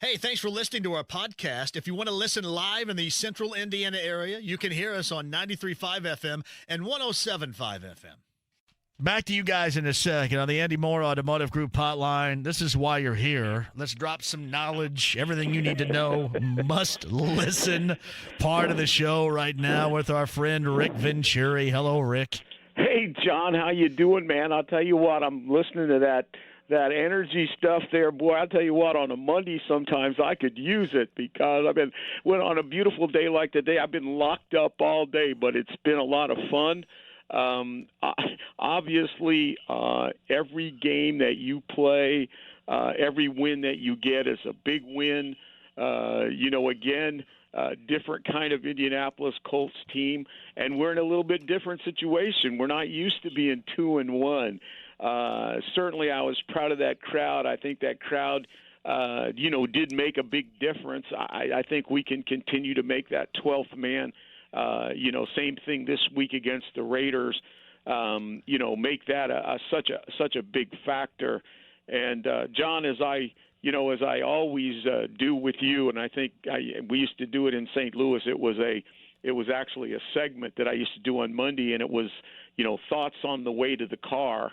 Hey, thanks for listening to our podcast. If you want to listen live in the central Indiana area, you can hear us on 93.5 FM and 107.5 FM. Back to you guys in a second on the Andy Moore Automotive Group hotline. This is why you're here. Let's drop some knowledge, everything you need to know, must listen part of the show right now with our friend Rick Venturi. Hello, Rick. Hey, John, how you doing, man? I'll tell you what, I'm listening to that energy stuff there. Boy, I'll tell you what, on a Monday sometimes I could use it because when on a beautiful day like today, I've been locked up all day, but it's been a lot of fun. Obviously, every game that you play, every win that you get is a big win. Different kind of Indianapolis Colts team, and we're in a little bit different situation. We're not used to being 2-1. Certainly, I was proud of that crowd. I think that crowd, did make a big difference. I think we can continue to make that 12th man. Same thing this week against the Raiders. Make that such a big factor. And John, as I always do with you, and I think we used to do it in St. Louis. It was actually a segment that I used to do on Monday, and it was thoughts on the way to the car,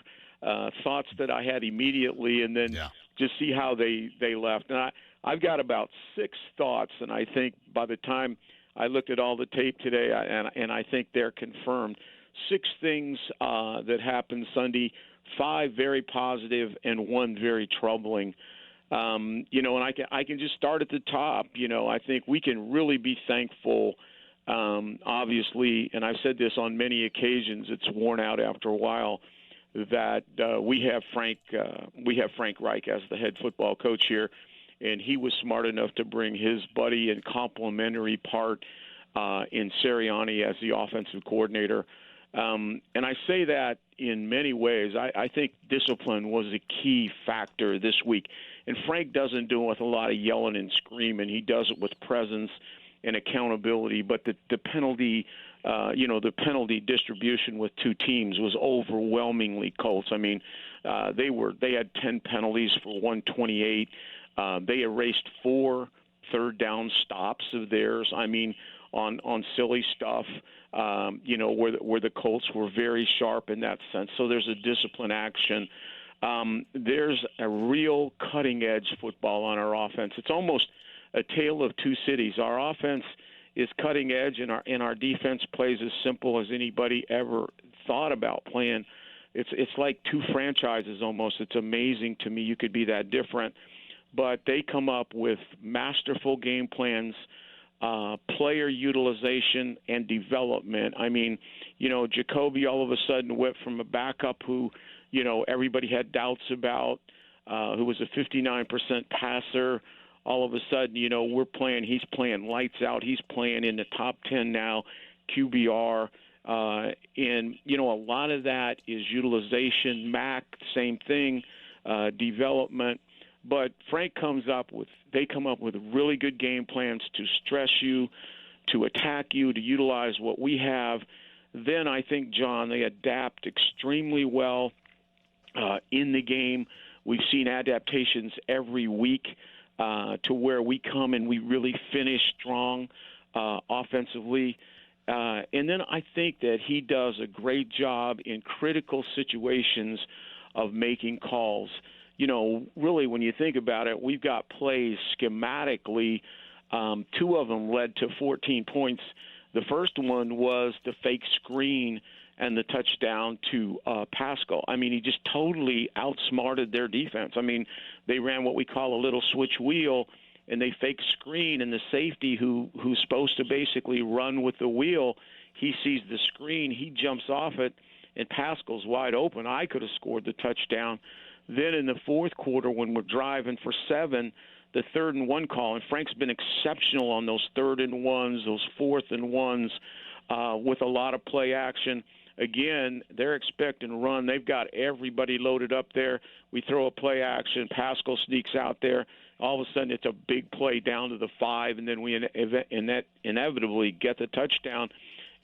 thoughts that I had immediately, and then just see how they left. And I've got about 6 thoughts, and I think by the time I looked at all the tape today, and I think they're confirmed. 6 things that happened Sunday, 5 very positive, and 1 very troubling. And I can just start at the top. I think we can really be thankful. Obviously, and I've said this on many occasions, it's worn out after a while, that we have Frank Reich as the head football coach here. And he was smart enough to bring his buddy and complementary part in Sirianni as the offensive coordinator. And I say that in many ways. I think discipline was a key factor this week. And Frank doesn't do it with a lot of yelling and screaming. He does it with presence and accountability. But the penalty, the penalty distribution with 2 teams was overwhelmingly Colts. I mean, they had 10 penalties for 128. They erased 4 third down stops of theirs. I mean, on silly stuff, where the Colts were very sharp in that sense. So there's a discipline action. There's a real cutting-edge football on our offense. It's almost a tale of 2 cities. Our offense is cutting edge, and our defense plays as simple as anybody ever thought about playing. It's like 2 franchises almost. It's amazing to me you could be that different. But they come up with masterful game plans, player utilization, and development. I mean, Jacoby all of a sudden went from a backup who, everybody had doubts about, who was a 59% passer. All of a sudden, he's playing lights out. He's playing in the top 10 now, QBR. And, a lot of that is utilization. Mac, same thing, development. But Frank they come up with really good game plans to stress you, to attack you, to utilize what we have. Then I think, John, they adapt extremely well in the game. We've seen adaptations every week to where we come and we really finish strong offensively. And then I think that he does a great job in critical situations of making calls. Really, when you think about it, we've got plays schematically. 2 of them led to 14 points. The first one was the fake screen and the touchdown to Pascal. I mean, he just totally outsmarted their defense. I mean, they ran what we call a little switch wheel, and they fake screen, and the safety who's supposed to basically run with the wheel, he sees the screen, he jumps off it, and Pascal's wide open. I could have scored the touchdown. Then in the fourth quarter, when we're driving for 7, the 3rd and 1 call, and Frank's been exceptional on those 3rd and 1s, those 4th and 1s, with a lot of play action. Again, they're expecting run. They've got everybody loaded up there. We throw a play action. Pascal sneaks out there. All of a sudden, it's a big play down to the 5, and then we inevitably get the touchdown.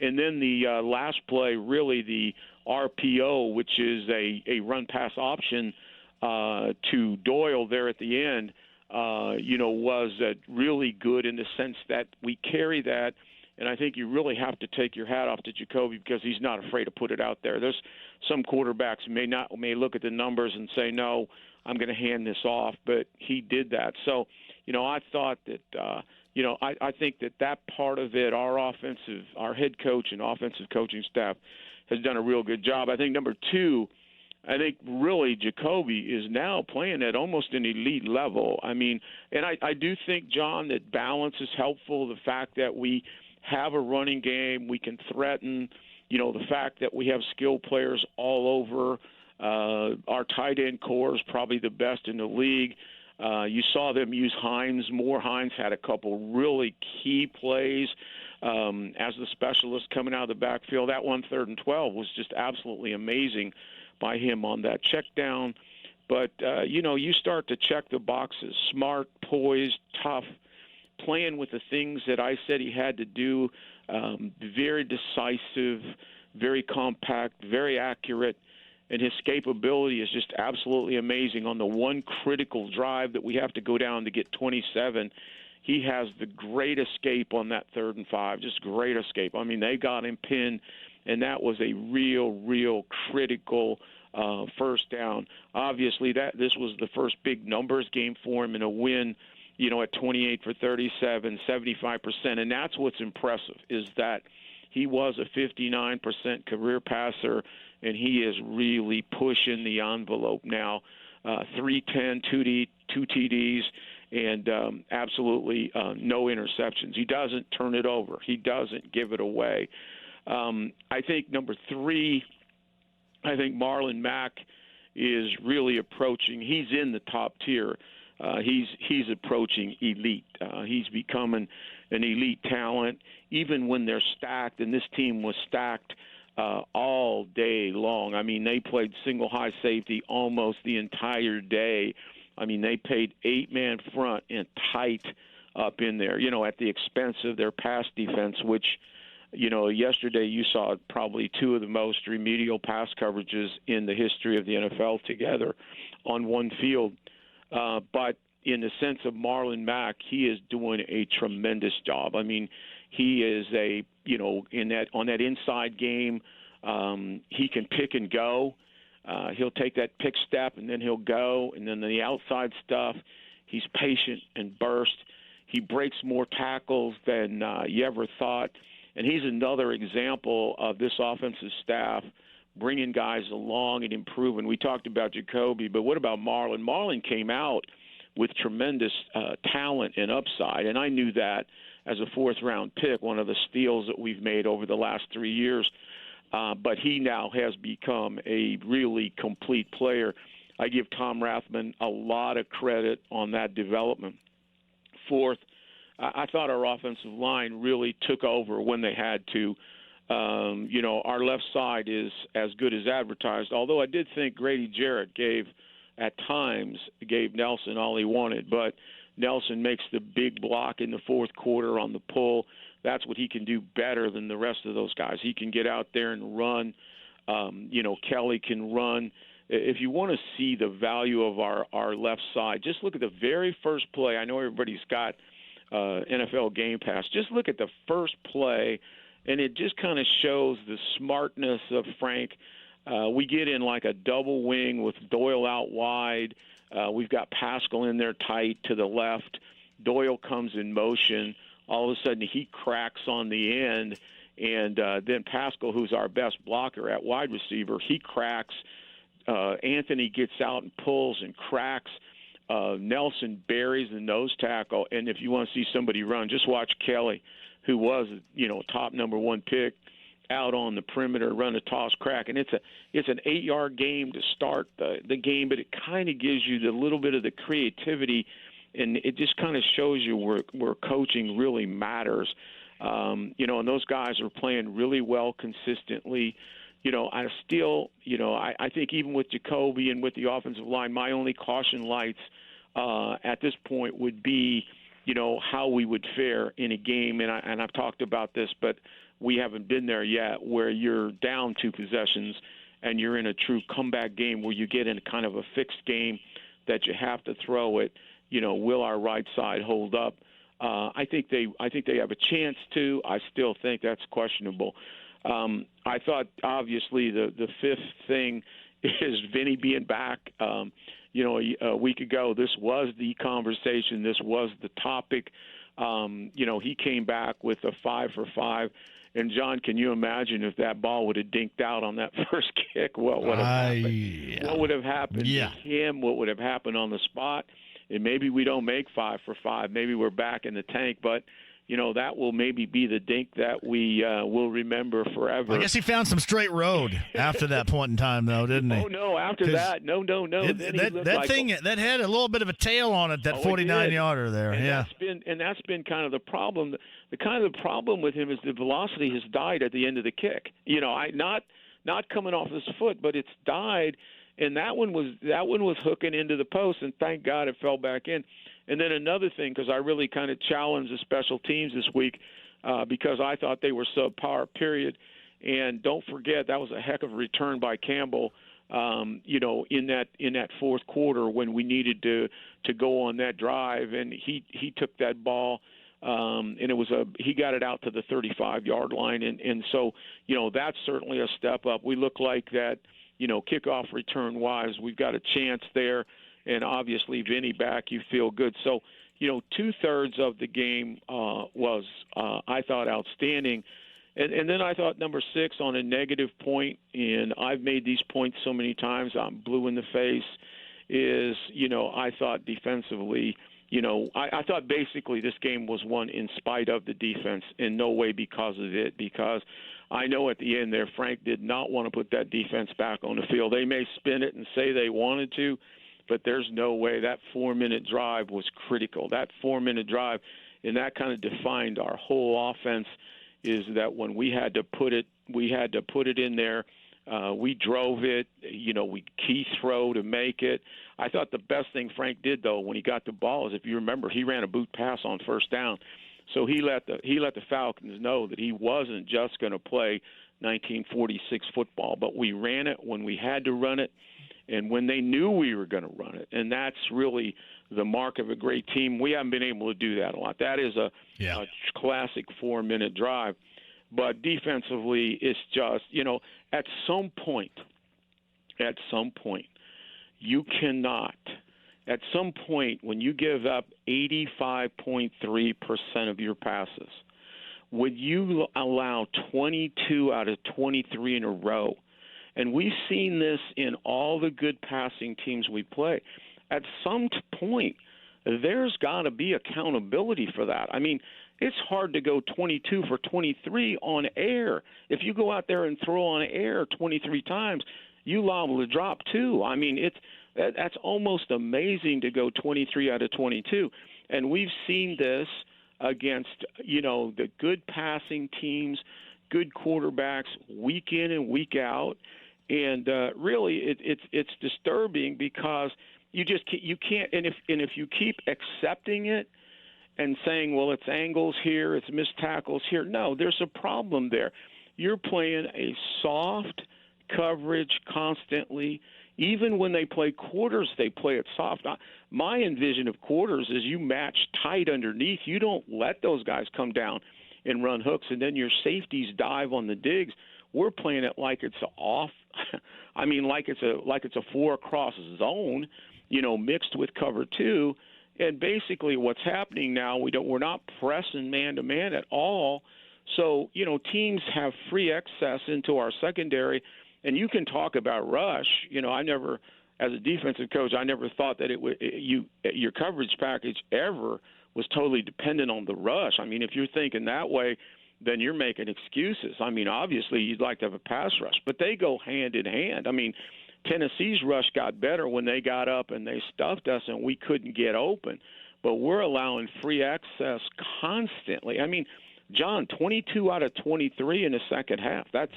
And then the last play, really the RPO, which is a run-pass option to Doyle there at the end. was really good in the sense that we carry that. And I think you really have to take your hat off to Jacoby because he's not afraid to put it out there. There's some quarterbacks may look at the numbers and say, no, I'm going to hand this off, but he did that. So, I thought that, I think that part of it, our head coach and offensive coaching staff has done a real good job. I think number two, I think really Jacoby is now playing at almost an elite level. I mean, and I do think, John, that balance is helpful. The fact that we have a running game, we can threaten, the fact that we have skilled players all over. Our tight end core is probably the best in the league. You saw them use Hines more. Hines had a couple really key plays as the specialist coming out of the backfield. That 1 3rd and 12 was just absolutely amazing by him on that check down. But, you start to check the boxes: smart, poised, tough, playing with the things that I said he had to do, very decisive, very compact, very accurate, and his escapability is just absolutely amazing. On the one critical drive that we have to go down to get 27, he has the great escape on that 3rd and 5, just great escape. I mean, they got him pinned, and that was a real critical first down. Obviously, this was the first big numbers game for him in a win, at 28 for 37, 75%. And that's what's impressive, is that he was a 59% career passer, and he is really pushing the envelope now. 310, 2 TDs, and absolutely no interceptions. He doesn't turn it over. He doesn't give it away. I think number three, I think Marlon Mack is really approaching. He's in the top tier. He's approaching elite. He's becoming an elite talent, even when they're stacked. And this team was stacked all day long. I mean, they played single high safety almost the entire day. I mean, they played 8-man front and tight up in there, at the expense of their pass defense, which, yesterday you saw probably two of the most remedial pass coverages in the history of the NFL together on one field. But in the sense of Marlon Mack, he is doing a tremendous job. I mean, he is on that inside game, he can pick and go. He'll take that pick step and then he'll go. And then the outside stuff, he's patient and burst. He breaks more tackles than you ever thought. And he's another example of this offensive staff bringing guys along and improving. We talked about Jacoby, but what about Marlon? Marlon came out with tremendous talent and upside, and I knew that as a fourth-round pick, one of the steals that we've made over the last 3 years. But he now has become a really complete player. I give Tom Rathman a lot of credit on that development. Fourth, I thought our offensive line really took over when they had to. Our left side is as good as advertised, although I did think Grady Jarrett gave Nelson all he wanted, but Nelson makes the big block in the fourth quarter on the pull. That's what he can do better than the rest of those guys. He can get out there and run. Kelly can run. If you want to see the value of our left side, just look at the very first play. I know everybody's got NFL Game Pass. Just look at the first play, and it just kind of shows the smartness of Frank. We get in like a double wing with Doyle out wide. We've got Pascal in there tight to the left. Doyle comes in motion. All of a sudden he cracks on the end, and then Pascal, who's our best blocker at wide receiver, he cracks. Anthony gets out and pulls and cracks. Nelson buries the nose tackle, and if you want to see somebody run, just watch Kelly, who was top number one pick, out on the perimeter, run a toss crack, and it's an 8-yard game to start the game, but it kind of gives you the little bit of the creativity, and it just kind of shows you where coaching really matters. And those guys are playing really well consistently. I think even with Jacoby and with the offensive line, my only caution lights at this point would be, how we would fare in a game. And I've talked about this, but we haven't been there yet, where you're down 2 possessions and you're in a true comeback game where you get in kind of a fixed game that you have to throw it. will our right side hold up? I think they have a chance to. I still think that's questionable. I thought obviously the fifth thing is Vinny being back. A week ago, this was the conversation. This was the topic. He came back with a 5 for 5. And, John, can you imagine if that ball would have dinked out on that first kick? What would have happened? Yeah. What would have happened to him? What would have happened on the spot? And maybe we don't make 5 for 5. Maybe we're back in the tank. But, that will maybe be the dink that we will remember forever. I guess he found some straight road after that point in time, though, didn't he? Oh, no, after that. No. That had a little bit of a tail on it, that 49-yarder there. And that's been kind of the problem. The problem with him is the velocity has died at the end of the kick. Not coming off his foot, but it's died. And that one was hooking into the post, and thank God it fell back in. And then another thing, because I really kind of challenged the special teams this week because I thought they were subpar, period. And don't forget, that was a heck of a return by Campbell, in that fourth quarter when we needed to go on that drive. And he took that ball, and he got it out to the 35-yard line. And so, that's certainly a step up. We look like that, kickoff return-wise, we've got a chance there. And obviously, Vinny back, you feel good. So, 2/3 of the game was, I thought, outstanding. And then I thought number 6 on a negative point, and I've made these points so many times, I'm blue in the face, is, I thought defensively, I thought basically this game was won in spite of the defense, in no way because of it, because I know at the end there, Frank did not want to put that defense back on the field. They may spin it and say they wanted to, but there's no way. That 4-minute drive was critical. That 4-minute drive, and that kind of defined our whole offense, is that when we had to put it in there, we drove it, we key throw to make it. I thought the best thing Frank did, though, when he got the ball is, if you remember, he ran a boot pass on first down. So he let the Falcons know that he wasn't just going to play 1946 football, but we ran it when we had to run it, and when they knew we were going to run it. And that's really the mark of a great team. We haven't been able to do that a lot. That is a classic 4-minute drive. But defensively, it's just, at some point, you cannot, at some point when you give up 85.3% of your passes, would you allow 22 out of 23 in a row? And we've seen this in all the good passing teams we play. At some point, there's got to be accountability for that. I mean, it's hard to go 22 for 23 on air. If you go out there and throw on air 23 times, you liable to drop 2. I mean, that's almost amazing to go 23 out of 22. And we've seen this against, the good passing teams, good quarterbacks, week in and week out. And really, it's disturbing because you can't. And if you keep accepting it and saying, well, it's angles here, it's missed tackles here, no, there's a problem there. You're playing a soft coverage constantly. Even when they play quarters, they play it soft. My envision of quarters is you match tight underneath. You don't let those guys come down and run hooks, and then your safeties dive on the digs. We're playing it like it's off. I mean, like it's a 4-across zone, mixed with cover 2. And basically, what's happening now, we're not pressing man to man at all. So teams have free access into our secondary, and you can talk about rush. I never, as a defensive coach, I never thought that your coverage package ever was totally dependent on the rush. I mean, if you're thinking that way, then you're making excuses. I mean, obviously, you'd like to have a pass rush, but they go hand in hand. I mean, Tennessee's rush got better when they got up and they stuffed us and we couldn't get open. But we're allowing free access constantly. I mean, John, 22 out of 23 in the second half. That's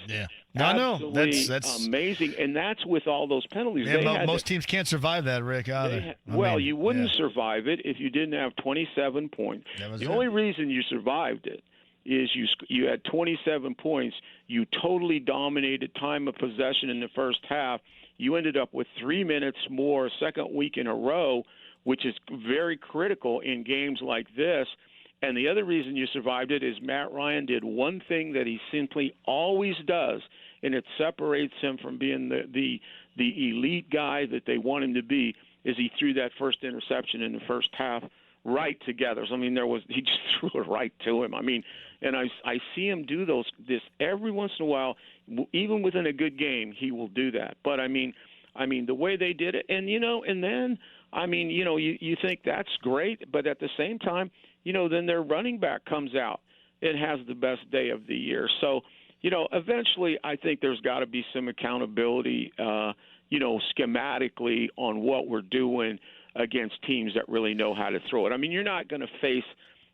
absolutely amazing. And that's with all those penalties. Most teams can't survive that, Rick, either. You wouldn't survive it if you didn't have 27 points. The only reason you survived it is you had 27 points. You totally dominated time of possession in the first half. You ended up with 3 minutes more second week in a row which is very critical in games like this. And the other reason you survived it is Matt Ryan did one thing that he simply always does, and it separates him from being the elite guy that they want him to be, is he threw that first interception in the first half right together. So, I mean, he just threw it right to him. I mean, and I see him do this every once in a while, even within a good game, he will do that. But I mean the way they did it, and then you think that's great, but at the same time, then their running back comes out and has the best day of the year. So, eventually, I think there's got to be some accountability, schematically on what we're doing against teams that really know how to throw it. I mean, you're not going to face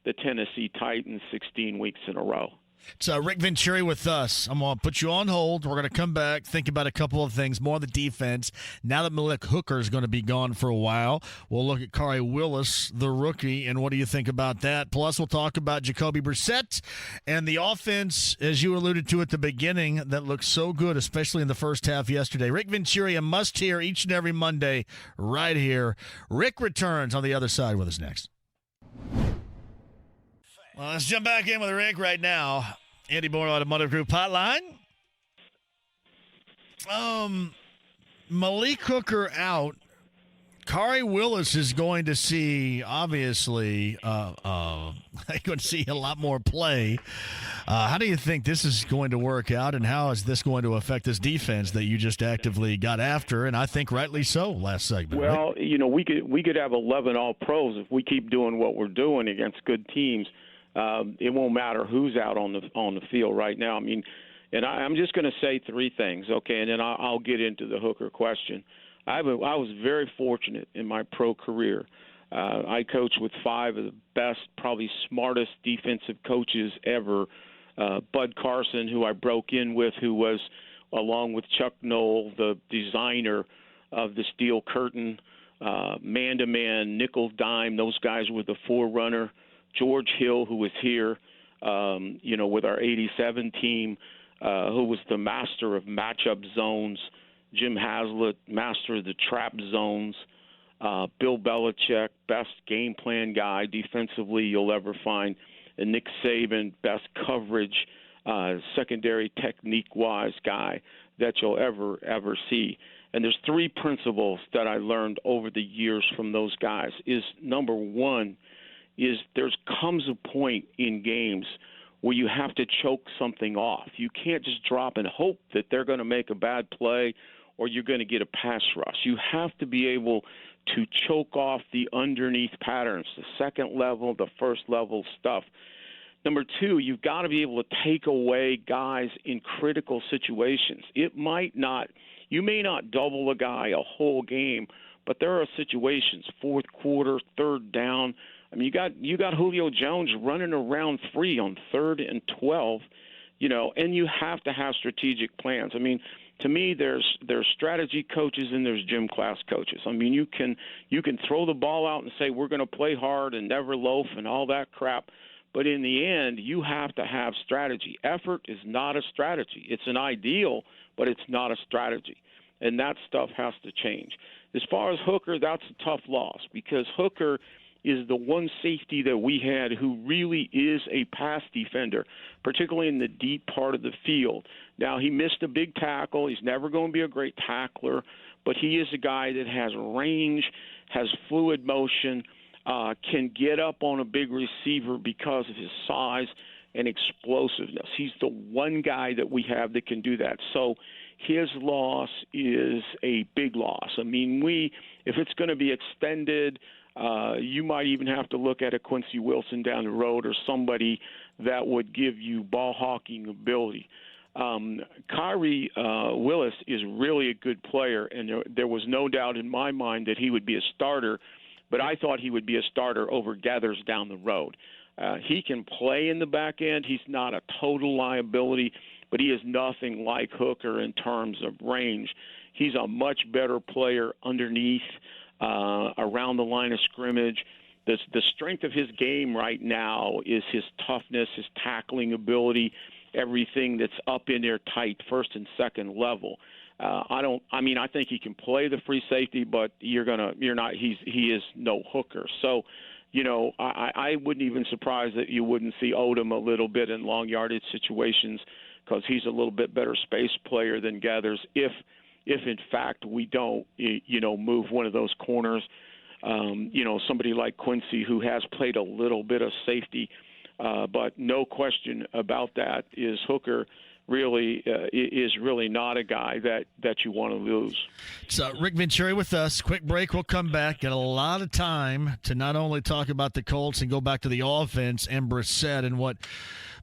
the Tennessee Titans 16 weeks in a row. It's Rick Venturi with us. I'm going to put you on hold. We're going to come back, think about a couple of things, more of the defense. Now that Malik Hooker is going to be gone for a while, we'll look at Khari Willis, the rookie, and what do you think about that? Plus, we'll talk about Jacoby Brissett and the offense, as you alluded to at the beginning, that looked so good, especially in the first half yesterday. Rick Venturi, a must-hear each and every Monday right here. Rick returns on the other side with us next. Well, let's jump back in with Rick right now. Andy Moore Automotive Group Hotline. Malik Hooker out. Khari Willis is going to see, obviously, going to see a lot more play. How do you think this is going to work out, and how is this going to affect this defense that you just actively got after, and I think rightly so last segment? Well, right? we could have 11 All-Pros if we keep doing what we're doing against good teams. It won't matter who's out on the field right now. I mean, and I'm just going to say three things, okay, and then I'll get into the Hooker question. I was very fortunate in my pro career. I coached with five of the best, probably smartest defensive coaches ever. Bud Carson, who I broke in with, who was, along with Chuck Knoll, the designer of the steel curtain, man-to-man, nickel-dime. Those guys were the forerunner. George Hill, who was here, with our 87 team, who was the master of matchup zones. Jim Haslett, master of the trap zones. Bill Belichick, best game plan guy defensively you'll ever find. And Nick Saban, best coverage, secondary technique-wise guy that you'll ever see. And there's three principles that I learned over the years from those guys. Is number one, is there comes a point in games where you have to choke something off. You can't just drop and hope that they're going to make a bad play or you're going to get a pass rush. You have to be able to choke off the underneath patterns, the second level, the first level stuff. Number two, you've got to be able to take away guys in critical situations. You may not double a guy a whole game, but there are situations, fourth quarter, third down. I mean, you got Julio Jones running around free on 3rd and 12, and you have to have strategic plans. I mean, to me, there's strategy coaches and there's gym class coaches. I mean, you can throw the ball out and say we're going to play hard and never loaf and all that crap, but in the end, you have to have strategy. Effort is not a strategy. It's an ideal, but it's not a strategy, and that stuff has to change. As far as Hooker, that's a tough loss because Hooker is the one safety that we had who really is a pass defender, particularly in the deep part of the field. Now, he missed a big tackle. He's never going to be a great tackler, but he is a guy that has range, has fluid motion, can get up on a big receiver because of his size and explosiveness. He's the one guy that we have that can do that. So his loss is a big loss. I mean, if it's going to be extended, you might even have to look at a Quincy Wilson down the road or somebody that would give you ball hawking ability. Khari Willis is really a good player, and there was no doubt in my mind that he would be a starter, but I thought he would be a starter over Gathers down the road. He can play in the back end. He's not a total liability, but he is nothing like Hooker in terms of range. He's a much better player underneath, around the line of scrimmage. The strength of his game right now is his toughness, his tackling ability, everything that's up in there tight, first and second level. I think he can play the free safety, but he is no hooker. So, I wouldn't even surprise that you wouldn't see Odom a little bit in long yardage situations because he's a little bit better space player than Gathers if in fact we don't, move one of those corners. Somebody like Quincy who has played a little bit of safety, but no question about that is Hooker really is really not a guy that you want to lose. So Rick Venturi with us. Quick break. We'll come back. Got a lot of time to not only talk about the Colts and go back to the offense and Brissett and what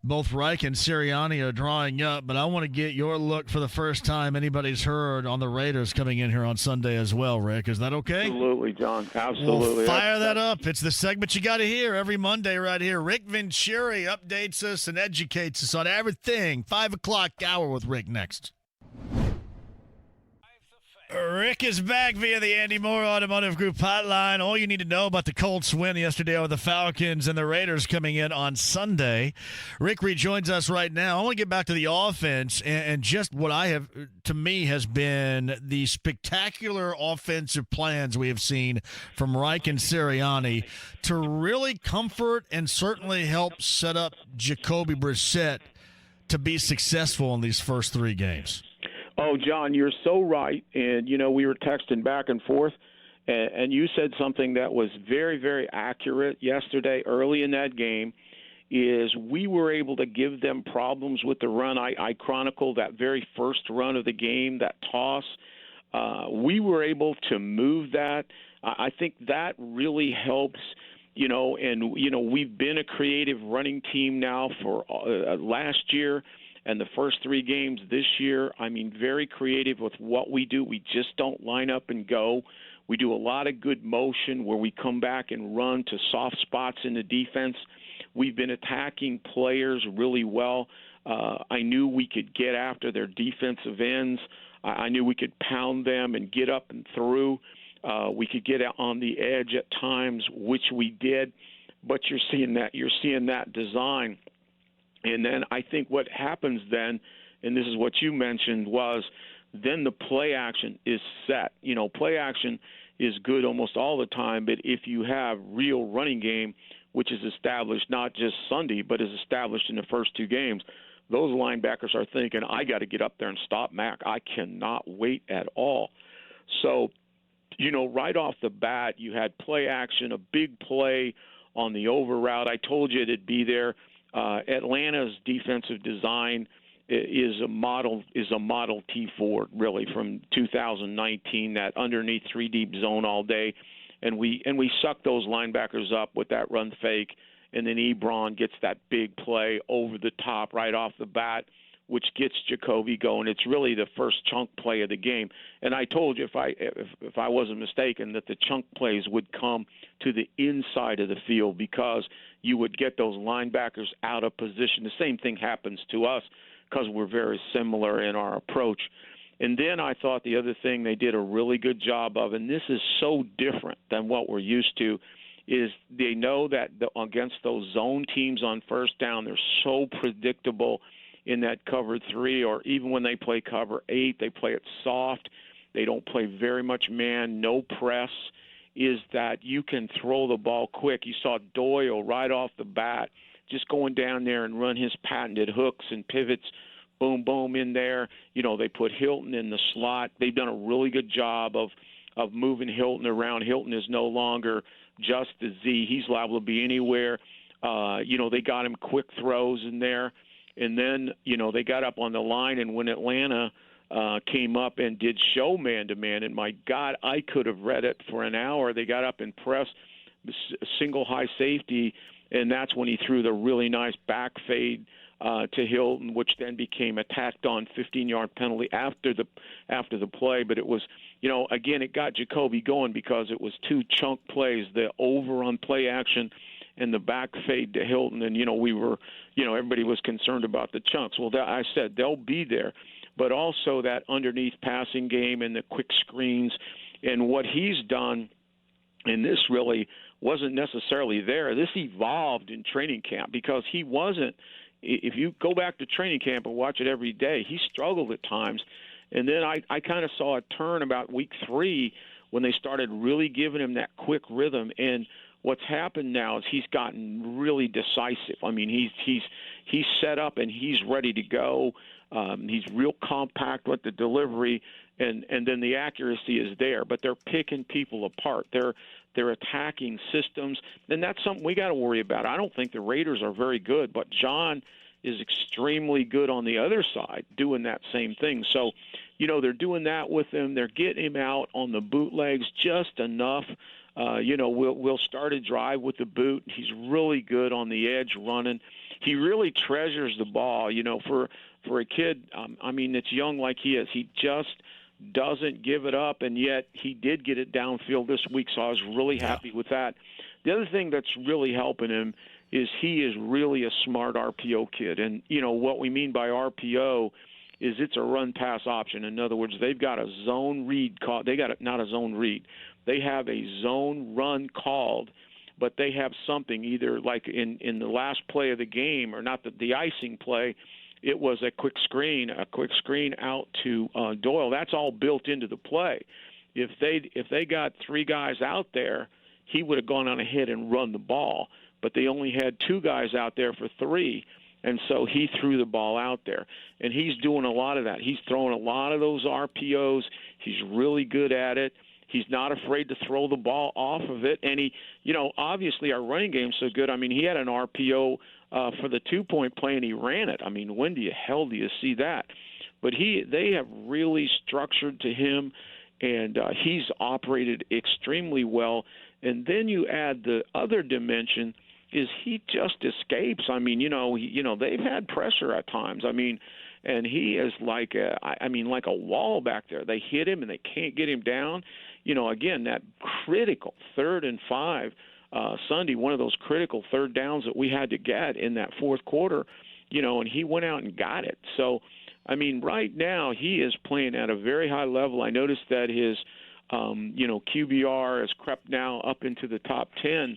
both Reich and Sirianni are drawing up, but I want to get your look for the first time anybody's heard on the Raiders coming in here on Sunday as well, Rick. Is that okay? Absolutely, John. Absolutely. Well, fire that up. It's the segment you got to hear every Monday right here. Rick Venturi updates us and educates us on everything. 5 o'clock hour with Rick next. Rick is back via the Andy Moore Automotive Group hotline. All you need to know about the Colts win yesterday over the Falcons and the Raiders coming in on Sunday. Rick rejoins us right now. I want to get back to the offense and just what to me, has been the spectacular offensive plans we have seen from Reich and Sirianni to really comfort and certainly help set up Jacoby Brissett to be successful in these first 3 games. Oh, John, you're so right. And, we were texting back and forth, and you said something that was very, very accurate yesterday early in that game, is we were able to give them problems with the run. I chronicled that very first run of the game, that toss. We were able to move that. I think that really helps. We've been a creative running team now for last year. And the first 3 games this year, very creative with what we do. We just don't line up and go. We do a lot of good motion where we come back and run to soft spots in the defense. We've been attacking players really well. I knew we could get after their defensive ends. I knew we could pound them and get up and through. We could get out on the edge at times, which we did. But you're seeing that design. And then I think what happens then, and this is what you mentioned, was then the play action is set. Play action is good almost all the time, but if you have real running game, which is established not just Sunday, but is established in the first 2 games, those linebackers are thinking, I got to get up there and stop Mac. I cannot wait at all. So, right off the bat, you had play action, a big play on the over route. I told you it'd be there. Atlanta's defensive design is a model T4 really from 2019, that underneath 3 deep zone all day, and we suck those linebackers up with that run fake, and then Ebron gets that big play over the top right off the bat, which gets Jacoby going. It's really the first chunk play of the game. And I told you, if I wasn't mistaken, that the chunk plays would come to the inside of the field because you would get those linebackers out of position. The same thing happens to us because we're very similar in our approach. And then I thought the other thing they did a really good job of, and this is so different than what we're used to, is they know that against those zone teams on first down, they're so predictable in that cover 3, or even when they play cover 8, they play it soft. They don't play very much man, no press, is that you can throw the ball quick. You saw Doyle right off the bat just going down there and run his patented hooks and pivots, boom, boom in there. They put Hilton in the slot. They've done a really good job of moving Hilton around. Hilton is no longer just the Z. He's liable to be anywhere. They got him quick throws in there. And then, they got up on the line, and when Atlanta came up and did show man-to-man, and my God, I could have read it for an hour. They got up and pressed single high safety, and that's when he threw the really nice back fade to Hilton, which then became a tacked-on 15-yard penalty after the play. But it was, again, it got Jacoby going because it was 2 chunk plays, the over on play action and the back fade to Hilton. And, we were, everybody was concerned about the chunks. Well, I said they'll be there. But also that underneath passing game and the quick screens. And what he's done, and this really wasn't necessarily there, this evolved in training camp because he wasn't, if you go back to training camp and watch it every day, he struggled at times. And then I kind of saw a turn about week 3 when they started really giving him that quick rhythm. And what's happened now is he's gotten really decisive. I mean, he's set up and he's ready to go. He's real compact with the delivery, and then the accuracy is there. But they're picking people apart. They're attacking systems, and that's something we got to worry about. I don't think the Raiders are very good, but John is extremely good on the other side doing that same thing. So, they're doing that with him. They're getting him out on the bootlegs just enough. We'll start a drive with the boot. He's really good on the edge running. He really treasures the ball. For a kid, that's young like he is, he just doesn't give it up, and yet he did get it downfield this week, so I was really happy with that. The other thing that's really helping him is he is really a smart RPO kid. And, what we mean by RPO is it's a run-pass option. In other words, they've got a zone read called. Not a zone read. They have a zone run called, but they have something either like in the last play of the game, or not the icing play, it was a quick screen out to Doyle. That's all built into the play. If they got 3 guys out there, he would have gone on ahead and run the ball. But they only had 2 guys out there for 3, and so he threw the ball out there. And he's doing a lot of that. He's throwing a lot of those RPOs. He's really good at it. He's not afraid to throw the ball off of it. And he, obviously our running game's so good. I mean, he had an RPO for the 2-point play, and he ran it. I mean, when do you see that? But they have really structured to him, and he's operated extremely well. And then you add the other dimension is he just escapes. I mean, they've had pressure at times. I mean, and he is like a wall back there. They hit him and they can't get him down. Again, that critical 3rd and 5 Sunday, one of those critical third downs that we had to get in that fourth quarter, and he went out and got it. So, I mean, right now he is playing at a very high level. I noticed that his, QBR has crept now up into the top 10,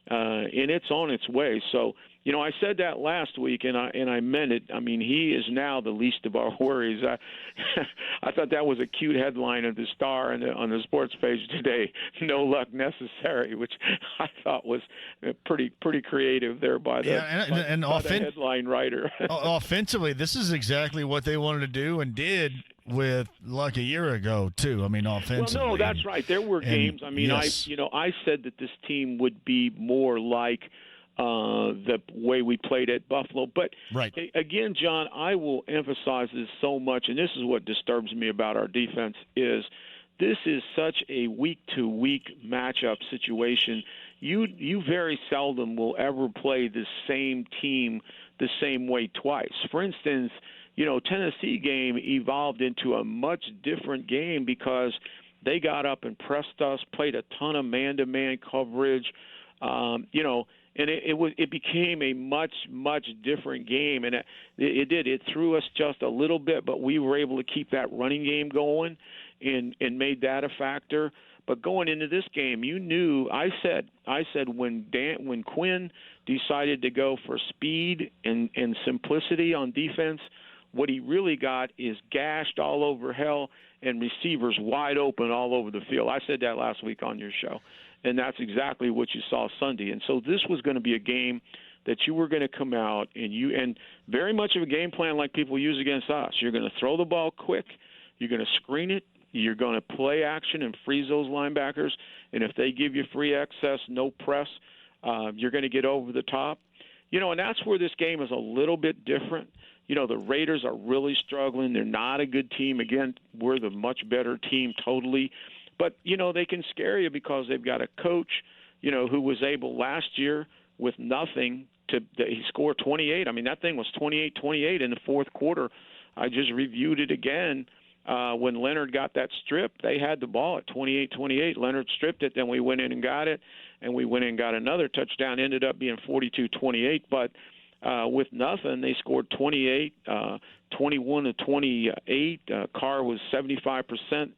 and it's on its way. So, I said that last week, and I meant it. I mean, he is now the least of our worries. I thought that was a cute headline of the Star on the sports page today. No luck necessary, which I thought was pretty creative there by the headline writer. Offensively, this is exactly what they wanted to do and did with like a year ago too. I mean, offensively. Well, no, that's right. There were games. I mean, yes. I said that this team would be more like the way we played at Buffalo. But right. Again, John, I will emphasize this so much, and this is what disturbs me about our defense, is this is such a week-to-week matchup situation. You very seldom will ever play the same team the same way twice. For instance, Tennessee game evolved into a much different game because they got up and pressed us, played a ton of man-to-man coverage, and it became a much different game, and it threw us just a little bit, but we were able to keep that running game going and made that a factor. But going into this game, you knew I said when Quinn decided to go for speed and simplicity on defense, what he really got is gashed all over hell and receivers wide open all over the field. I said that last week on your show. And that's exactly what you saw Sunday. And so this was going to be a game that you were going to come out and very much of a game plan like people use against us. You're going to throw the ball quick. You're going to screen it. You're going to play action and freeze those linebackers. And if they give you free access, no press, you're going to get over the top. And that's where this game is a little bit different. The Raiders are really struggling. They're not a good team. Again, we're the much better team totally. But, they can scare you because they've got a coach, who was able last year with nothing he scored 28. I mean, that thing was 28-28 in the fourth quarter. I just reviewed it again. When Leonard got that strip, they had the ball at 28-28. Leonard stripped it, then we went in and got it, and we went in and got another touchdown. Ended up being 42-28. But with nothing, they scored 28, 21-28. Carr was 75%.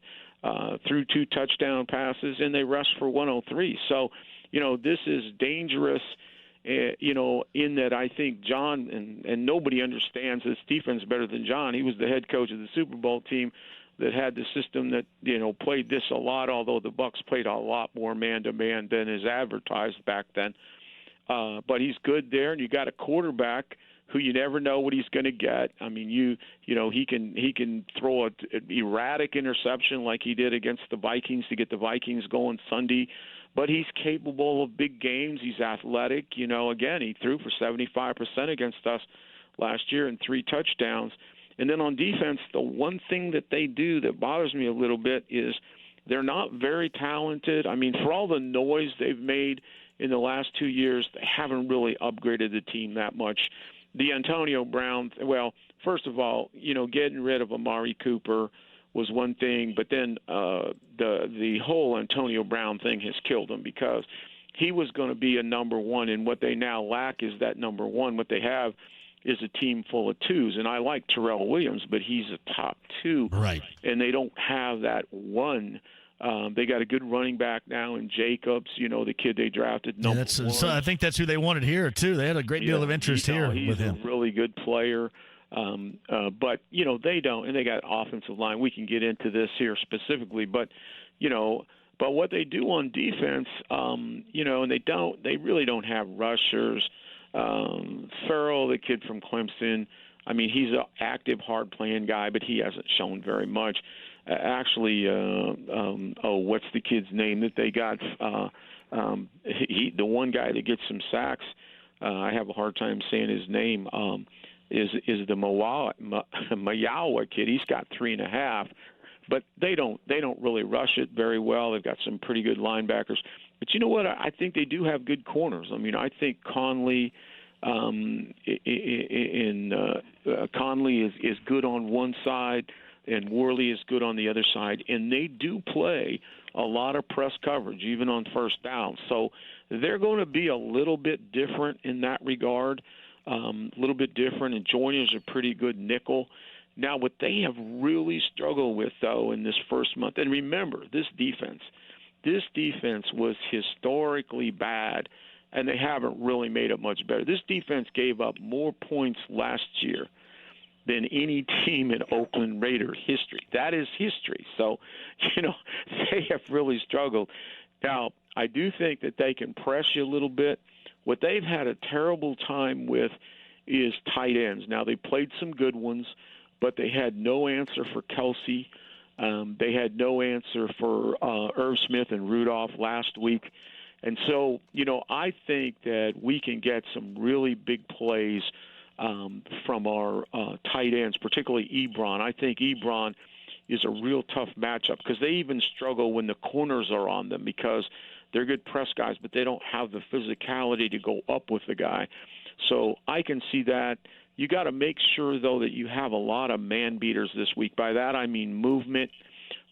Through 2 touchdown passes, and they rushed for 103. So, this is dangerous, in that I think John, and nobody understands this defense better than John. He was the head coach of the Super Bowl team that had the system that, played this a lot, although the Bucs played a lot more man-to-man than is advertised back then. But he's good there, and you got a quarterback who you never know what he's going to get. I mean, he can throw an erratic interception like he did against the Vikings to get the Vikings going Sunday, but he's capable of big games. He's athletic. Again, he threw for 75% against us last year and 3 touchdowns. And then on defense, the one thing that they do that bothers me a little bit is they're not very talented. I mean, for all the noise they've made in the last 2 years, they haven't really upgraded the team that much. The Antonio Brown, well, first of all, getting rid of Amari Cooper was one thing, but then the whole Antonio Brown thing has killed him because he was going to be a number one, and what they now lack is that number one. What they have is a team full of twos, and I like Terrell Williams, but he's a top 2. Right. And they don't have that one. They got a good running back now in Jacobs, the kid they drafted number 1. So I think that's who they wanted here, too. They had a great deal of interest here with him. He's a really good player. But, they don't. And they got offensive line. We can get into this here specifically. But, but what they do on defense, and they really don't have rushers. Farrell, the kid from Clemson, I mean, he's an active, hard-playing guy, but he hasn't shown very much. What's the kid's name that they got? The one guy that gets some sacks, I have a hard time saying his name, is the Mayawa kid. He's got 3.5, but they don't really rush it very well. They've got some pretty good linebackers. But you know what? I think they do have good corners. I mean, I think Conley Conley is good on one side, and Worley is good on the other side, and they do play a lot of press coverage, even on first down. So they're going to be a little bit different in that regard, a little bit different, and Joyner's a pretty good nickel. Now, what they have really struggled with, though, in this first month, and remember, this defense was historically bad, and they haven't really made it much better. This defense gave up more points last year than any team in Oakland Raiders history. That is history. So, they have really struggled. Now, I do think that they can press you a little bit. What they've had a terrible time with is tight ends. Now, they played some good ones, but they had no answer for Kelsey. They had no answer for Irv Smith and Rudolph last week. And so, I think that we can get some really big plays from our tight ends, particularly Ebron. I think Ebron is a real tough matchup because they even struggle when the corners are on them because they're good press guys, but they don't have the physicality to go up with the guy. So I can see that. You got to make sure, though, that you have a lot of man beaters this week. By that, I mean movement,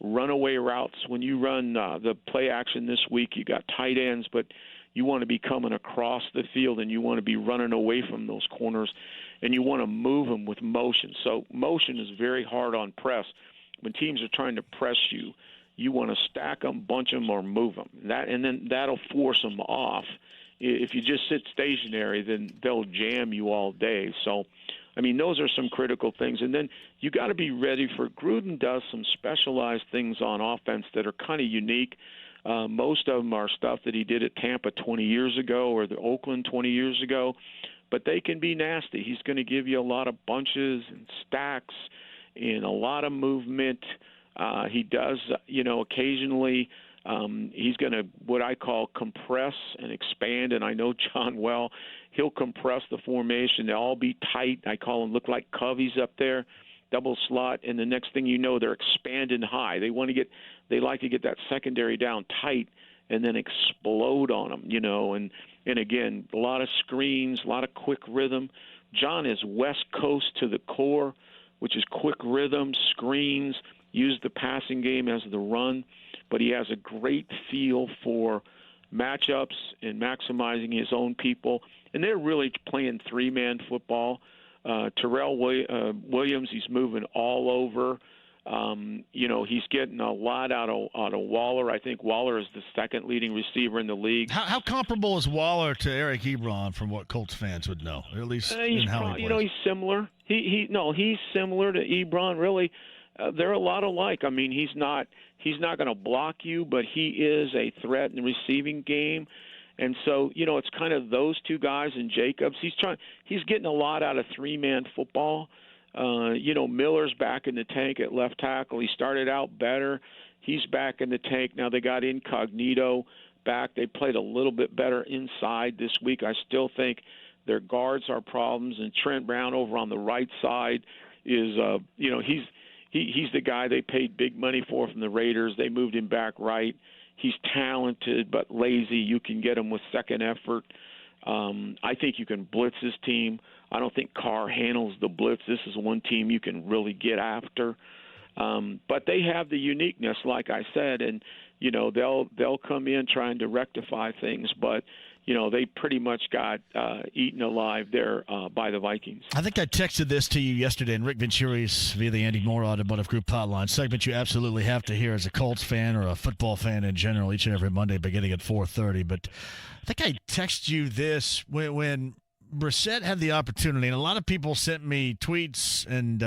runaway routes. When you run the play action this week, you got tight ends, but you want to be coming across the field and you want to be running away from those corners, and you want to move them with motion. So motion is very hard on press. When teams are trying to press you, you want to stack them, bunch them, or move them. And then that'll force them off. If you just sit stationary, then they'll jam you all day. So, I mean, those are some critical things. And then you got to be ready for Gruden does some specialized things on offense that are kind of unique. Most of them are stuff that he did at Tampa 20 years ago or the Oakland 20 years ago, but they can be nasty. He's going to give you a lot of bunches and stacks and a lot of movement. He does, occasionally he's going to what I call compress and expand, and I know John well. He'll compress the formation. They'll all be tight. I call them look like coveys up there, double slot, and the next thing you know, they're expanding high. They like to get that secondary down tight and then explode on them, and again, a lot of screens, a lot of quick rhythm. John is West Coast to the core, which is quick rhythm, screens, use the passing game as the run, but he has a great feel for matchups and maximizing his own people. And they're really playing three-man football. Terrell Williams, he's moving all over. He's getting a lot out of Waller. I think Waller is the second leading receiver in the league. How comparable is Waller to Eric Ebron from what Colts fans would know, at least in how he plays? He's similar. He's similar to Ebron, really. they're a lot alike. I mean, he's not going to block you, but he is a threat in the receiving game. And so, it's kind of those two guys and Jacobs. He's getting a lot out of three-man football. Miller's back in the tank at left tackle. He started out better. He's back in the tank. Now they got Incognito back. They played a little bit better inside this week. I still think their guards are problems. And Trent Brown over on the right side is, he's the guy they paid big money for from the Raiders. They moved him back right. He's talented but lazy. You can get him with second effort. I think you can blitz this team. I don't think Carr handles the blitz. This is one team you can really get after. But they have the uniqueness, like I said, and they'll come in trying to rectify things, but they pretty much got eaten alive there by the Vikings. I think I texted this to you yesterday in Rick Venturi's via the Andy Moore Automotive Group hotline segment. You absolutely have to hear as a Colts fan or a football fan in general each and every Monday beginning at 4:30. But I think I texted you this when Brissett had the opportunity, and a lot of people sent me tweets and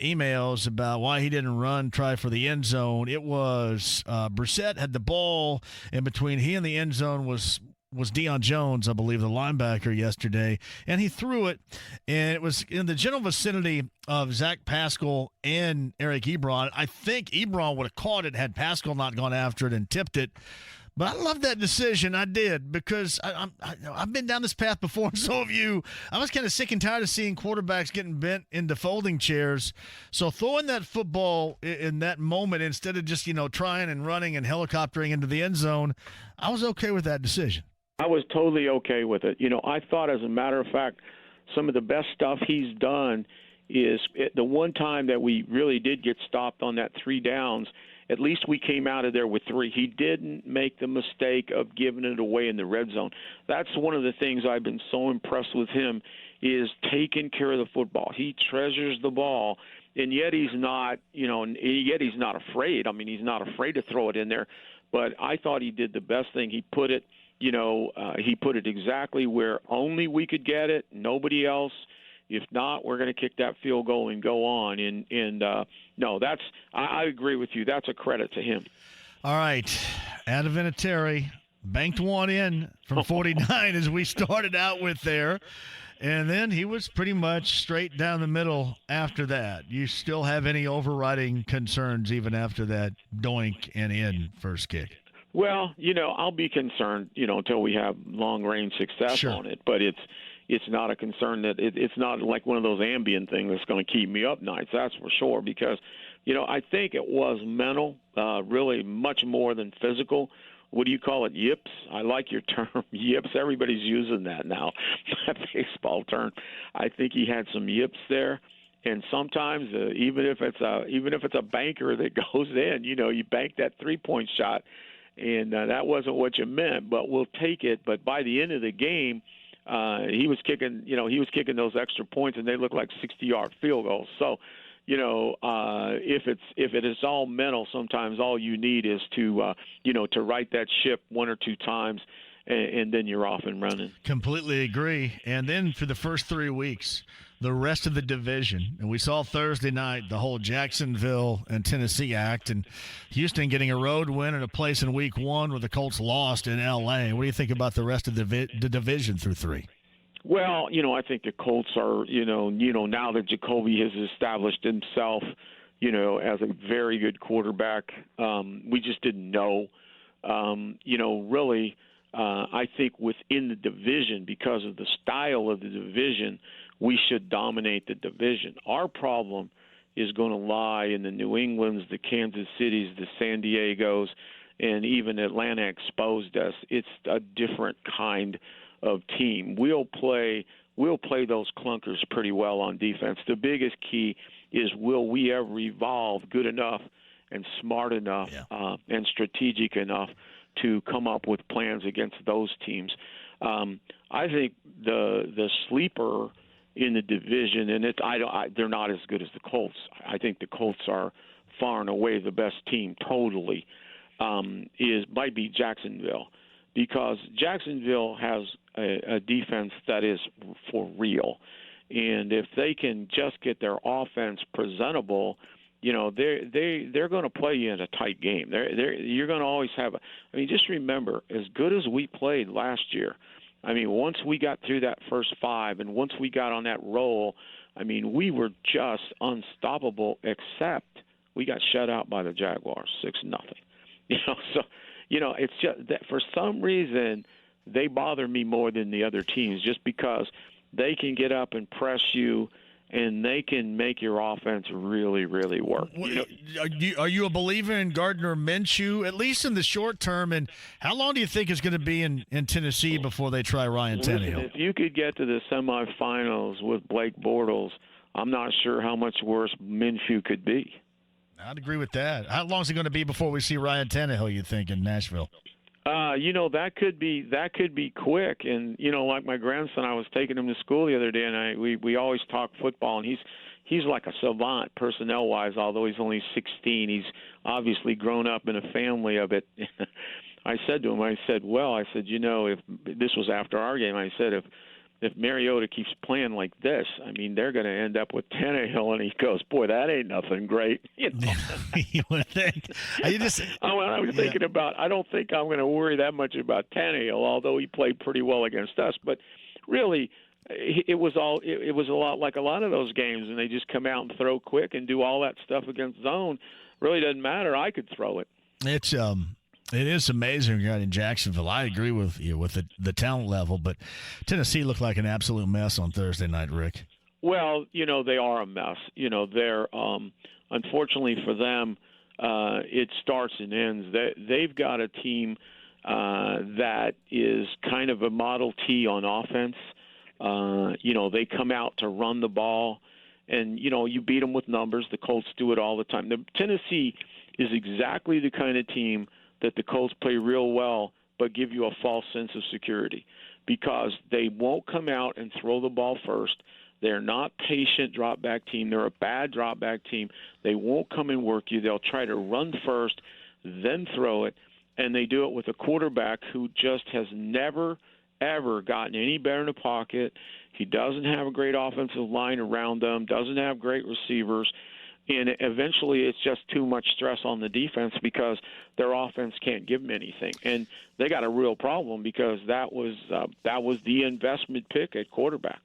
emails about why he didn't try for the end zone. It was Brissett had the ball, and between he and the end zone was Deion Jones, I believe, the linebacker yesterday, and he threw it, and it was in the general vicinity of Zach Pascal and Eric Ebron. I think Ebron would have caught it had Pascal not gone after it and tipped it. But I love that decision. I did, because I've been down this path before, and so have you. I was kind of sick and tired of seeing quarterbacks getting bent into folding chairs. So throwing that football in that moment instead of just, trying and running and helicoptering into the end zone, I was okay with that decision. I was totally okay with it. I thought, as a matter of fact, some of the best stuff he's done is the one time that we really did get stopped on that 3 downs, at least we came out of there with 3. He didn't make the mistake of giving it away in the red zone. That's one of the things I've been so impressed with him, is taking care of the football. He treasures the ball, and yet he's not, he's not afraid. I mean, he's not afraid to throw it in there. But I thought he did the best thing. He put it, he put it exactly where only we could get it, nobody else. If not, we're going to kick that field goal and go on. No, I agree with you. That's a credit to him. All right. Adam Vinatieri banked one in from 49 as we started out with there. And then he was pretty much straight down the middle after that. You still have any overriding concerns even after that doink and in first kick? Well, I'll be concerned, until we have long-range success on it. But it's not a concern that it's not like one of those ambient things that's going to keep me up nights, that's for sure, because, I think it was mental, really much more than physical. What do you call it, yips? I like your term, yips. Everybody's using that now, that baseball term. I think he had some yips there. And sometimes, even if it's a banker that goes in, you bank that 3-point shot, and that wasn't what you meant, but we'll take it. But by the end of the game, he was kicking those extra points, and they looked like 60-yard field goals. So, if it is all mental, sometimes all you need is to right that ship 1 or 2 times, and then you're off and running. Completely agree. And then for the first 3 weeks, the rest of the division, and we saw Thursday night the whole Jacksonville and Tennessee act, and Houston getting a road win and a place in week 1 where the Colts lost in L.A. What do you think about the rest of the division through 3? Well, I think the Colts are, now that Jacoby has established himself, as a very good quarterback, we just didn't know. Really, I think within the division, because of the style of the division, we should dominate the division. Our problem is going to lie in the New Englands, the Kansas Cities, the San Diegos, and even Atlanta exposed us. It's a different kind of team. We'll play those clunkers pretty well on defense. The biggest key is, will we ever evolve good enough and smart enough and strategic enough to come up with plans against those teams? I think the sleeper in the division, and they're not as good as the Colts. I think the Colts are far and away the best team totally, might be Jacksonville, because Jacksonville has a defense that is for real. And if they can just get their offense presentable, they're going to play you in a tight game. You're going to always have just remember, as good as we played last year, once we got through that first 5 and once we got on that roll, we were just unstoppable, except we got shut out by the Jaguars 6-0. So it's just that for some reason they bother me more than the other teams, just because they can get up and press you, and they can make your offense really, really work. Are you a believer in Gardner Minshew, at least in the short term? And how long do you think it's going to be in Tennessee before they try Ryan Tannehill? If you could get to the semifinals with Blake Bortles, I'm not sure how much worse Minshew could be. I'd agree with that. How long is it going to be before we see Ryan Tannehill, you think, in Nashville? That could be quick. And like my grandson, I was taking him to school the other day, and we always talk football, and he's like a savant personnel wise. Although he's only 16, he's obviously grown up in a family of it. I said to him, if this was after our game, I said, if Mariota keeps playing like this, they're going to end up with Tannehill. And he goes, boy, that ain't nothing great. You would think. I was thinking about, I don't think I'm going to worry that much about Tannehill, although he played pretty well against us. But really, it was a lot like a lot of those games, and they just come out and throw quick and do all that stuff against zone. Really doesn't matter. I could throw it. It is amazing right in Jacksonville. I agree with you with the talent level, but Tennessee looked like an absolute mess on Thursday night, Rick. Well, they are a mess. They're unfortunately for them, it starts and ends. They've got a team that is kind of a Model T on offense. They come out to run the ball, and you beat them with numbers. The Colts do it all the time. Tennessee is exactly the kind of team that the Colts play real well, but give you a false sense of security, because they won't come out and throw the ball first. They're not patient drop-back team. They're a bad drop-back team. They won't come and work you. They'll try to run first, then throw it, and they do it with a quarterback who just has never, ever gotten any better in the pocket. He doesn't have a great offensive line around them, doesn't have great receivers. And eventually it's just too much stress on the defense because their offense can't give them anything. And they got a real problem because that was the investment pick at quarterback.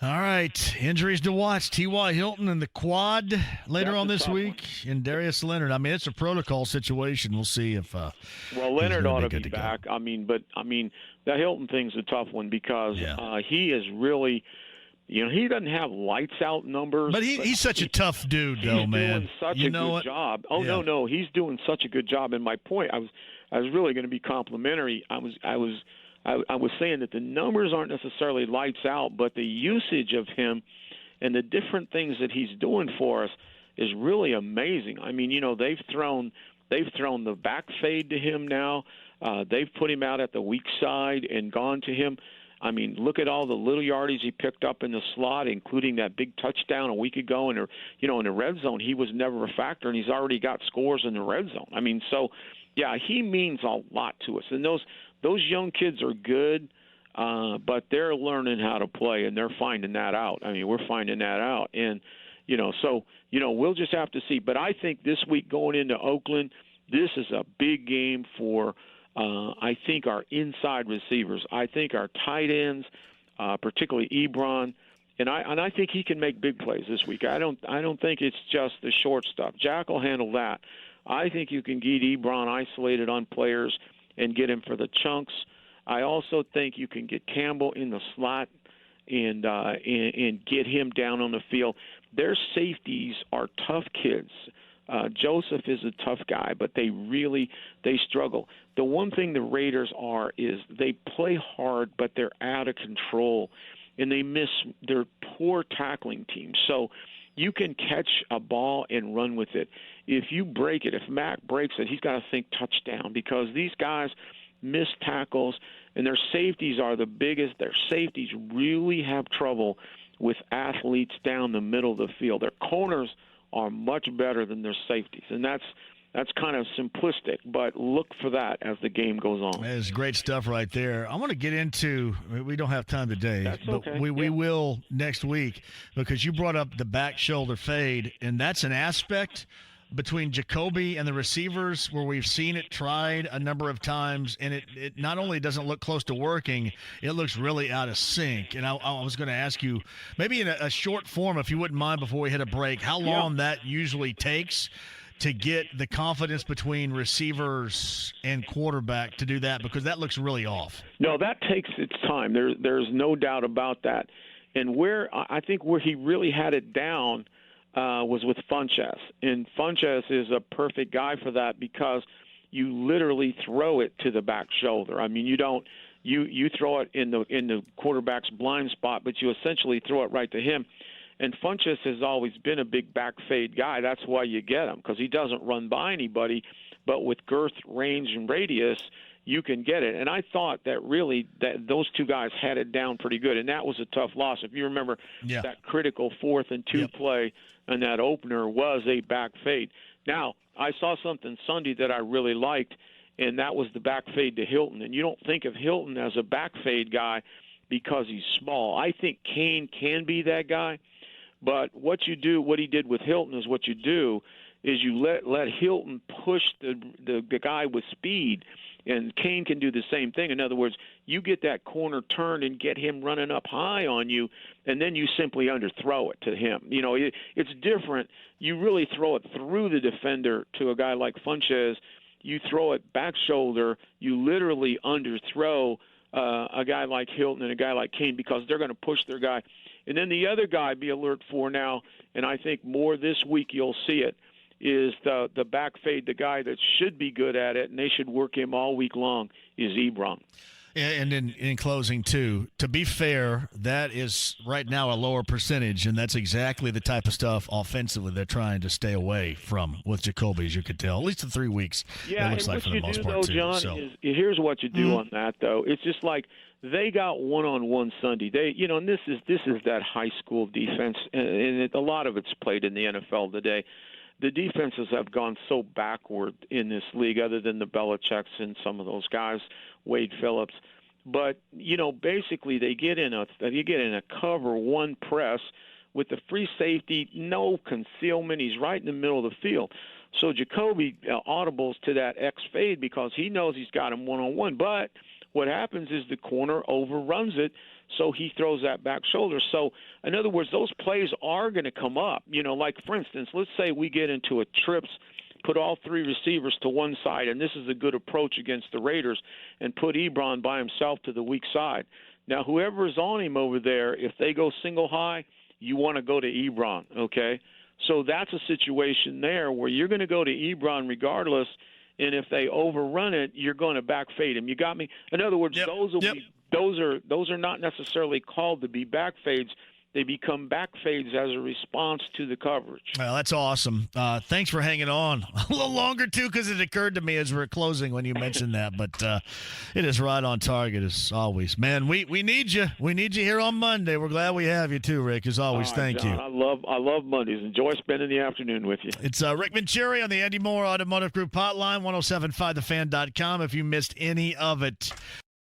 All right, injuries to watch. T.Y. Hilton and the quad later on this week, and Darius Leonard. It's a protocol situation. We'll see if Leonard ought to be back. The Hilton thing's a tough one because he is really – he doesn't have lights-out numbers. But he's such a tough dude, though, man. He's doing such a good job. Oh, yeah. No, he's doing such a good job. And my point, I was really going to be complimentary. I was saying that the numbers aren't necessarily lights out, but the usage of him and the different things that he's doing for us is really amazing. They've thrown the back fade to him now. They've put him out at the weak side and gone to him. Look at all the little yardies he picked up in the slot, including that big touchdown a week ago. And in the red zone, he was never a factor, and he's already got scores in the red zone. He means a lot to us. And those young kids are good, but they're learning how to play, and they're finding that out. We're finding that out, and we'll just have to see. But I think this week going into Oakland, this is a big game for. I think our inside receivers. I think our tight ends, particularly Ebron, and I think he can make big plays this week. I don't think it's just the short stuff. Jack will handle that. I think you can get Ebron isolated on players and get him for the chunks. I also think you can get Campbell in the slot and get him down on the field. Their safeties are tough kids. Joseph is a tough guy, but they struggle. The one thing the Raiders are is they play hard, but they're out of control, and they're poor tackling team. So you can catch a ball and run with it. If you break it, if Mac breaks it, he's got to think touchdown because these guys miss tackles, and their safeties are the biggest. Their safeties really have trouble with athletes down the middle of the field. Their corners are much better than their safeties, and That's kind of simplistic, but look for that as the game goes on. That is great stuff right there. I want to get into – we don't have time today, That's but okay. we will next week, because you brought up the back shoulder fade, and that's an aspect between Jacoby and the receivers where we've seen it tried a number of times, and it not only doesn't look close to working, it looks really out of sync. And I was going to ask you, maybe in a short form, if you wouldn't mind, before we hit a break, how long that usually takes to get the confidence between receivers and quarterback to do that, because that looks really off. No, that takes its time. There's no doubt about that. And where I think where he really had it down was with Funchess. And Funchess is a perfect guy for that, because you literally throw it to the back shoulder. I mean, you throw it in the quarterback's blind spot, but you essentially throw it right to him. And Funchess has always been a big back fade guy. That's why you get him, because he doesn't run by anybody. But with girth, range, and radius, you can get it. And I thought that really that those two guys had it down pretty good, and that was a tough loss. If you remember, that critical 4th and 2 play and that opener was a back fade. Now, I saw something Sunday that I really liked, and that was the back fade to Hilton. And you don't think of Hilton as a back fade guy because he's small. I think Kane can be that guy. But what he did with Hilton is what you do is you let Hilton push the guy with speed, and Kane can do the same thing. In other words, you get that corner turned and get him running up high on you, and then you simply underthrow it to him. You know, it's different. You really throw it through the defender to a guy like Funchess. You throw it back shoulder. You literally underthrow a guy like Hilton and a guy like Kane, because they're going to push their guy. And then the other guy, be alert for now, and I think more this week you'll see it, is the back fade. The guy that should be good at it, and they should work him all week long, is Ebron. And in closing, too, to be fair, that is right now a lower percentage, and that's exactly the type of stuff offensively they're trying to stay away from with Jacoby, as you could tell, at least in 3 weeks. Yeah, it looks and like what for you the most do, part, though, too. John, So. is here's what you do on that, though. It's just like they got one-on-one Sunday. And this is that high school defense, and a lot of it's played in the NFL today. The defenses have gone so backward in this league, other than the Belichicks and some of those guys, Wade Phillips. But basically they get in a cover one press with the free safety, no concealment. He's right in the middle of the field. So Jacoby audibles to that X fade because he knows he's got him one-on-one. But what happens is the corner overruns it, so he throws that back shoulder. So, in other words, those plays are going to come up. Like, for instance, let's say we get into a trips, put all 3 receivers to one side, and this is a good approach against the Raiders, and put Ebron by himself to the weak side. Now, whoever's on him over there, if they go single high, you want to go to Ebron, okay? So that's a situation there where you're going to go to Ebron regardless, and if they overrun it, you're going to back fade him. You got me? In other words, those are not necessarily called to be back fades. They become back fades as a response to the coverage. Well, that's awesome. Thanks for hanging on a little longer, too, because it occurred to me as we're closing when you mentioned that. But it is right on target, as always. Man, we need you. We need you here on Monday. We're glad we have you, too, Rick, as always. Thank John, you. I love Mondays. Enjoy spending the afternoon with you. It's Rick Venturi on the Andy Moore Automotive Group hotline, 1075thefan.com if you missed any of it.